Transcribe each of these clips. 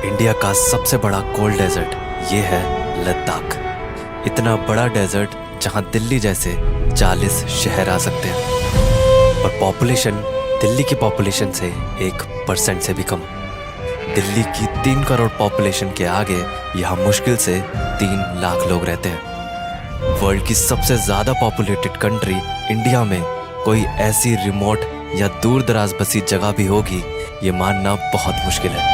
India का सबसे बड़ा कोल्ड डेजर्ट ये है लद्दाख। इतना बड़ा डेजर्ट जहां दिल्ली जैसे 40 शहर आ सकते हैं, पर पॉपुलेशन दिल्ली की पॉपुलेशन से 1% से भी कम। दिल्ली की 3 करोड़ पॉपुलेशन के आगे यहाँ मुश्किल से 3 लाख लोग रहते हैं। वर्ल्ड की सबसे ज्यादा पॉपुलेटेड कंट्री इंडिया में कोई ऐसी रिमोट या दूर दराज बसी जगह भी होगी, ये मानना बहुत मुश्किल है।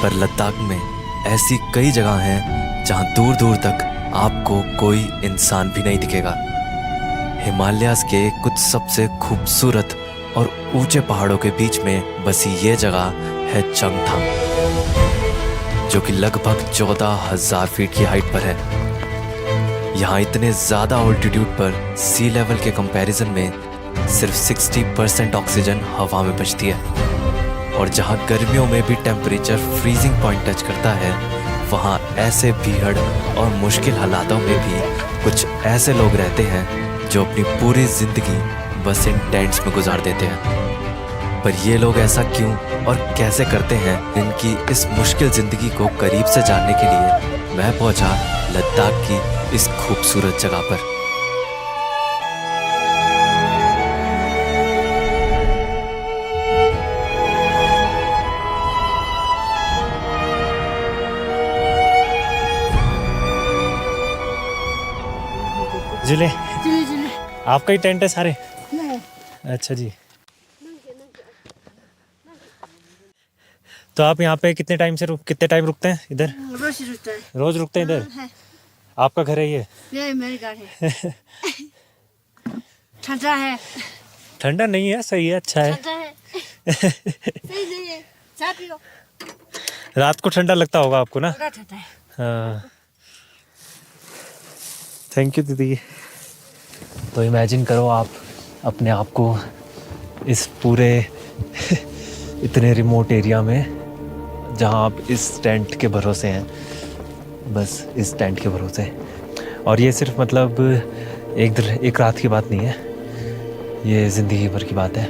पर लद्दाख में ऐसी कई जगह हैं जहां दूर दूर तक आपको कोई इंसान भी नहीं दिखेगा। हिमालयाज़ के कुछ सबसे खूबसूरत और ऊंचे पहाड़ों के बीच में बसी ये जगह है चंगथांग, जो कि लगभग 14,000 फीट की हाइट पर है। यहाँ इतने ज़्यादा ऑल्टीट्यूड पर सी लेवल के कंपैरिजन में सिर्फ 60% ऑक्सीजन हवा में बचती है, और जहाँ गर्मियों में भी टेम्परेचर फ्रीजिंग पॉइंट टच करता है, वहाँ ऐसे भीड़ और मुश्किल हालातों में भी कुछ ऐसे लोग रहते हैं जो अपनी पूरी ज़िंदगी बस इन टेंट्स में गुजार देते हैं। पर ये लोग ऐसा क्यों और कैसे करते हैं, इनकी इस मुश्किल ज़िंदगी को करीब से जानने के लिए मैं पहुंचा लद्दाख की इस खूबसूरत जगह पर। जिले जिले आपका ही टेंट है सारे? नहीं। अच्छा जी। तो आप यहाँ पे कितने टाइम रुकते हैं इधर? रोज रुकता है। रोज रुकते हैं इधर? है। आपका घर है ये? ये मेरे घर है। ठंडा है। ठंडा नहीं है, सही है, अच्छा है। ठंडा है। सही नहीं है। चाय पियो। रात को ठंडा लगता होगा आपको ना? पूरा ठंडा है। हाँ, थैंक यू दीदी। तो इमेजिन करो आप अपने आप को इस पूरे इतने रिमोट एरिया में, जहाँ आप इस टेंट के भरोसे हैं, बस इस टेंट के भरोसे। और ये सिर्फ मतलब एक रात की बात नहीं है, ये ज़िंदगी भर की बात है।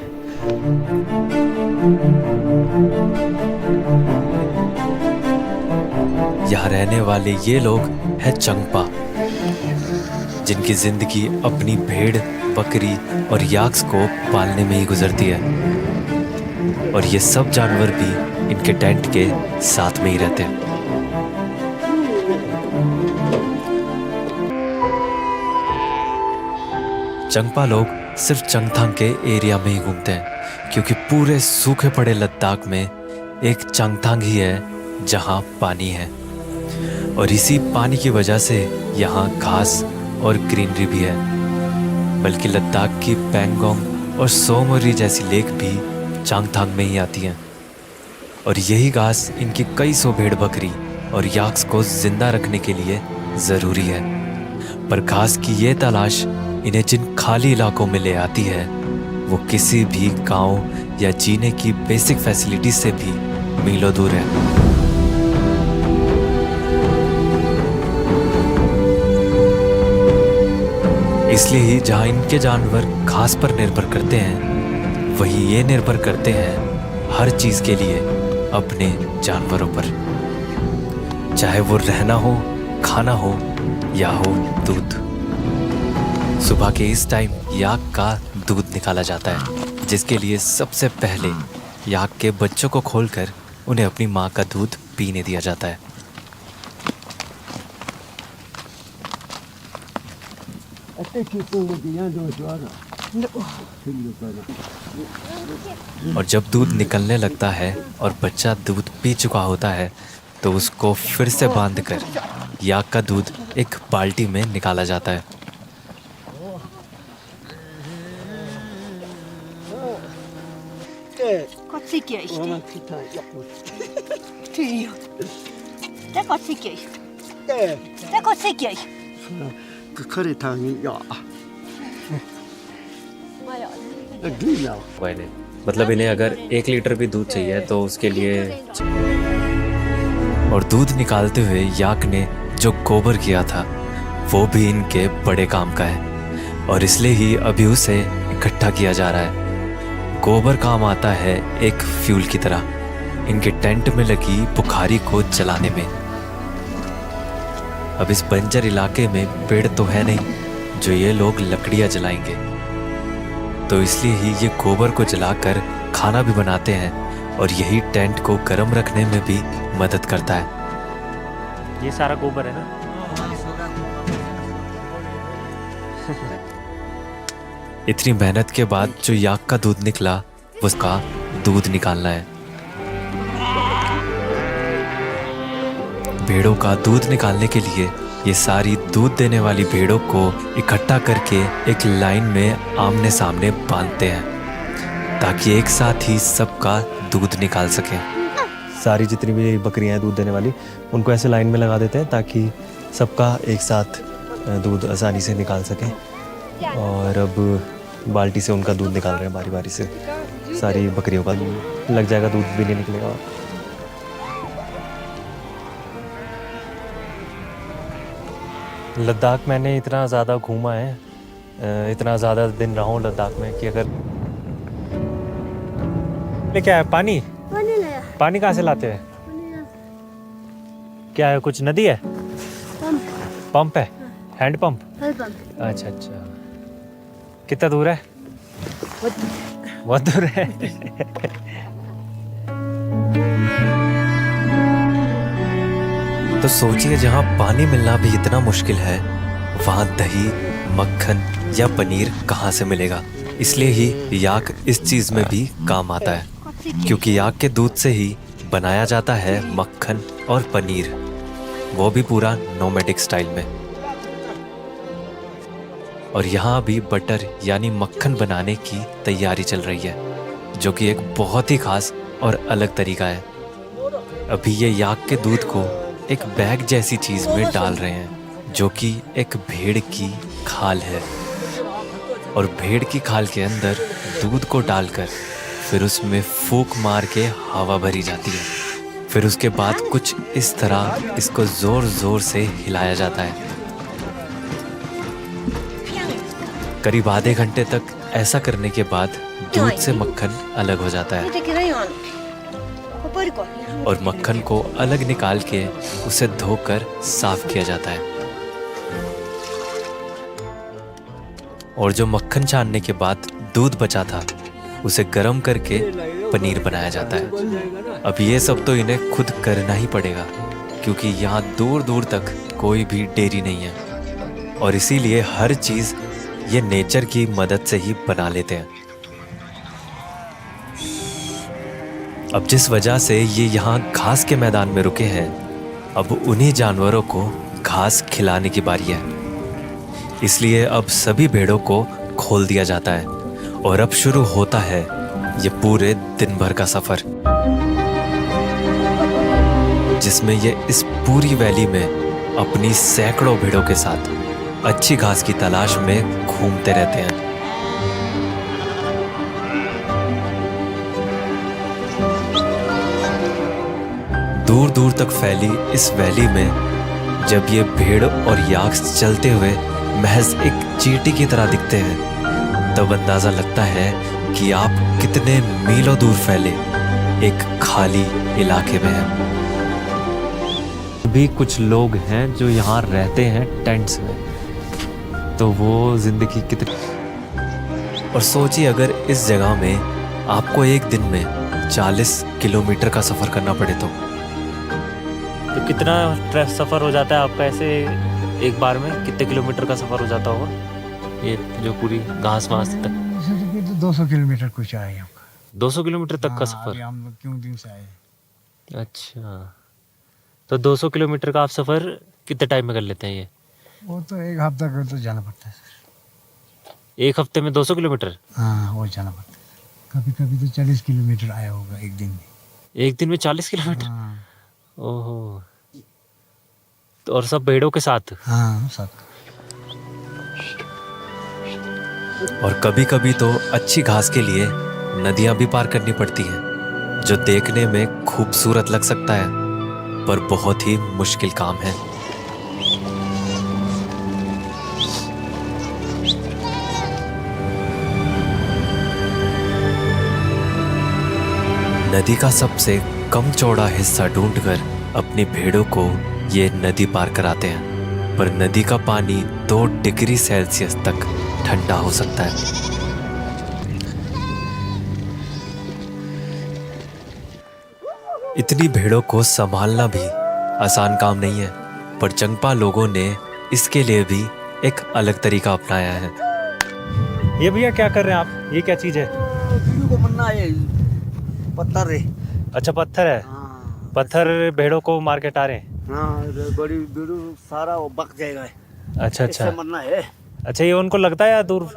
यहाँ रहने वाले ये लोग हैं चंगपा, जिनकी जिंदगी अपनी भेड़, बकरी और याक्स को पालने में ही गुजरती है, और ये सब जानवर भी इनके टेंट के साथ में ही रहते हैं। चंगपा लोग सिर्फ चंगथांग के एरिया में ही घूमते हैं, क्योंकि पूरे सूखे पड़े लद्दाख में एक चंगथांग ही है जहां पानी है, और इसी पानी की वजह से यहाँ घास और ग्रीनरी भी है। बल्कि लद्दाख की पैंगोंग और सोमोरी जैसी लेक भी चंगथांग में ही आती हैं, और यही घास इनकी कई सौ भेड़, बकरी और याक्स को जिंदा रखने के लिए ज़रूरी है। पर घास की ये तलाश इन्हें जिन खाली इलाकों में ले आती है, वो किसी भी गांव या जीने की बेसिक फैसिलिटी से भी मीलों दूर है। इसलिए ही जहाँ इनके जानवर घास पर निर्भर करते हैं, वही ये निर्भर करते हैं हर चीज़ के लिए अपने जानवरों पर, चाहे वो रहना हो, खाना हो या हो दूध। सुबह के इस टाइम याक का दूध निकाला जाता है, जिसके लिए सबसे पहले याक के बच्चों को खोलकर उन्हें अपनी माँ का दूध पीने दिया जाता है। और जब दूध निकलने लगता है और बच्चा दूध पी चुका होता है, तो उसको फिर से बांधकर याक का दूध एक बाल्टी में निकाला जाता है। मतलब इन्हें अगर 1 लीटर भी दूध चाहिए तो उसके लिए। और दूध निकालते हुए याक ने जो गोबर किया था, वो भी इनके बड़े काम का है, और इसलिए ही अभी उसे इकट्ठा किया जा रहा है। गोबर काम आता है एक फ्यूल की तरह, इनके टेंट में लगी बुखारी को जलाने में। अब इस बंजर इलाके में पेड़ तो है नहीं जो ये लोग लकड़ियां जलाएंगे, तो इसलिए ही ये गोबर को जलाकर खाना भी बनाते हैं और यही टेंट को गर्म रखने में भी मदद करता है। ये सारा गोबर है ना? इतनी मेहनत के बाद जो याक का दूध निकला उसका दूध निकालना है। भेड़ों का दूध निकालने के लिए ये सारी दूध देने वाली भेड़ों को इकट्ठा करके एक लाइन में आमने सामने बांधते हैं ताकि एक साथ ही सबका दूध निकाल सकें। सारी जितनी भी बकरियां हैं दूध देने वाली, उनको ऐसे लाइन में लगा देते हैं ताकि सबका एक साथ दूध आसानी से निकाल सकें। और अब बाल्टी से उनका दूध निकाल रहे हैं बारी बारी से। सारी बकरियों का लग जाएगा, दूध भी नहीं निकलेगा। लद्दाख मैंने इतना ज़्यादा घूमा है, इतना ज़्यादा दिन रहा हूँ लद्दाख में कि अगर ये क्या है, पानी पानी लाया। पानी कहाँ से लाते हैं? क्या है, कुछ नदी है? पंप। पंप है, हैंड पंप। Help pump. अच्छा अच्छा, कितना दूर है? बहुत दूर है। तो सोचिए, जहाँ पानी मिलना भी इतना मुश्किल है वहाँ दही, मक्खन या पनीर कहाँ से मिलेगा। इसलिए ही याक इस चीज में भी काम आता है, क्योंकि याक के दूध से ही बनाया जाता है मक्खन और पनीर, वो भी पूरा नोमैडिक स्टाइल में। और यहाँ भी बटर यानी मक्खन बनाने की तैयारी चल रही है, जो कि एक बहुत ही खास और अलग तरीका है। अभी ये याक के दूध को एक बैग जैसी चीज में डाल रहे हैं, जो कि एक भेड़ की खाल है। और भेड़ की खाल के अंदर दूध को डालकर फिर उसमें फूंक मार के हवा भरी जाती है। फिर उसके बाद कुछ इस तरह इसको जोर जोर से हिलाया जाता है। करीब आधे घंटे तक ऐसा करने के बाद दूध से मक्खन अलग हो जाता है और मक्खन को अलग निकाल के उसे धोकर साफ किया जाता है। और जो मक्खन छानने के बाद दूध बचा था उसे गर्म करके पनीर बनाया जाता है। अब ये सब तो इन्हें खुद करना ही पड़ेगा, क्योंकि यहाँ दूर दूर तक कोई भी डेयरी नहीं है और इसीलिए हर चीज़ ये नेचर की मदद से ही बना लेते हैं। अब जिस वजह से ये यहाँ घास के मैदान में रुके हैं, अब उन्हीं जानवरों को घास खिलाने की बारी है। इसलिए अब सभी भेड़ों को खोल दिया जाता है और अब शुरू होता है ये पूरे दिन भर का सफर, जिसमें ये इस पूरी वैली में अपनी सैकड़ों भेड़ों के साथ अच्छी घास की तलाश में घूमते रहते हैं। दूर दूर तक फैली इस वैली में जब ये भेड़ और याक चलते हुए महज एक चींटी की तरह दिखते हैं, तब अंदाजा लगता है कि आप कितने मीलों दूर फैले एक खाली इलाके में हैं। भी कुछ लोग हैं जो यहाँ रहते हैं टेंट्स में, तो वो जिंदगी कितनी। और सोचिए, अगर इस जगह में आपको एक दिन में 40 किलोमीटर का सफर करना पड़े तो कितना सफ़र हो जाता है आपका? ऐसे एक बार में कितने किलोमीटर का सफ़र हो जाता होगा, ये जो पूरी घास वास तक? 200 किलोमीटर कुछ आए हमका। 200 किलोमीटर तक का हाँ, सफ़र? अभी हम लोग क्यों दिन से आए। अच्छा, तो 200 किलोमीटर का आप सफ़र कितने टाइम में कर लेते हैं ये? वो तो एक हफ्ता कर तो जाना पड़ता है सर। एक हफ्ते में 200 किलोमीटर? हाँ, वो जाना पड़ता है। कभी कभी तो 40 किलोमीटर आया होगा एक दिन में। एक दिन में 40 किलोमीटर? हाँ, ओहो। तो और सब भेड़ों के साथ? हाँ सब। और कभी कभी तो अच्छी घास के लिए नदियां भी पार करनी पड़ती हैं, जो देखने में खूबसूरत लग सकता है पर बहुत ही मुश्किल काम है। नदी का सबसे कम चौड़ा हिस्सा ढूंढकर अपनी भेड़ों को ये नदी पार कराते हैं, पर नदी का पानी 2 डिग्री सेल्सियस तक ठंडा हो सकता है। इतनी भेड़ों को संभालना भी आसान काम नहीं है, पर जंगपा लोगों ने इसके लिए भी एक अलग तरीका अपनाया है। ये भैया क्या कर रहे हैं आप? ये क्या चीज़ है? बीड़ू को मरना है, पत्थर है। अच्छा पत्थर है। हाँ पत्थर भेड़ों को मार के टारे हैं। हाँ, बड़ी बीड़ू सारा वो बक जाएगा। अच्छा इससे अच्छा मरना है। अच्छा, ये उनको लगता है या दूर?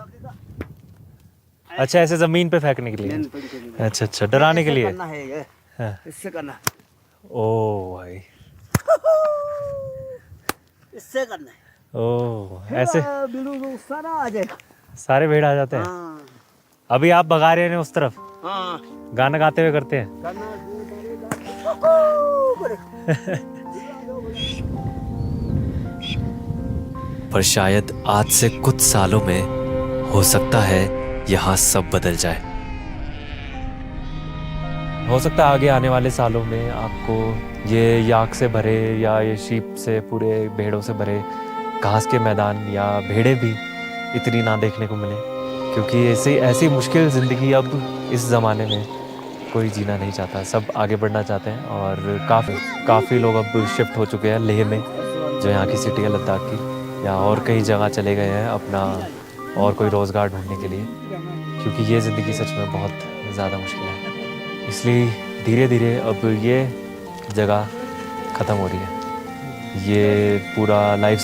अच्छा, ऐसे जमीन पे फेंकने के लिए। नहीं, नहीं, अच्छा अच्छा, डराने के इससे लिए। करना है ये, हाँ। इससे करना, ओ भाई, इससे करना है। ओ ऐसे बीड़ू को सारा आ जाएगा। सारे भेड़ आ जाते हैं। हाँ अभी आप भगा रहे हैं उस तरफ, हाँ, गाना गाते हुए करते हैं। करना पर शायद आज से कुछ सालों में हो सकता है यहाँ सब बदल जाए। हो सकता है आगे आने वाले सालों में आपको ये याक से भरे या ये शीप से पूरे भेड़ों से भरे घास के मैदान या भेड़ें भी इतनी ना देखने को मिले, क्योंकि ऐसी मुश्किल ज़िंदगी अब इस ज़माने में कोई जीना नहीं चाहता। सब आगे बढ़ना चाहते हैं और काफ़ी लोग अब शिफ्ट हो चुके हैं लेह में, जो यहाँ की सिटी है लद्दाख की, या और कई जगह चले गए हैं अपना और कोई रोज़गार ढूंढने के लिए, क्योंकि ये ज़िंदगी सच में बहुत ज़्यादा मुश्किल है। इसलिए धीरे धीरे अब ये जगह ख़त्म हो रही है, ये पूरा लाइफ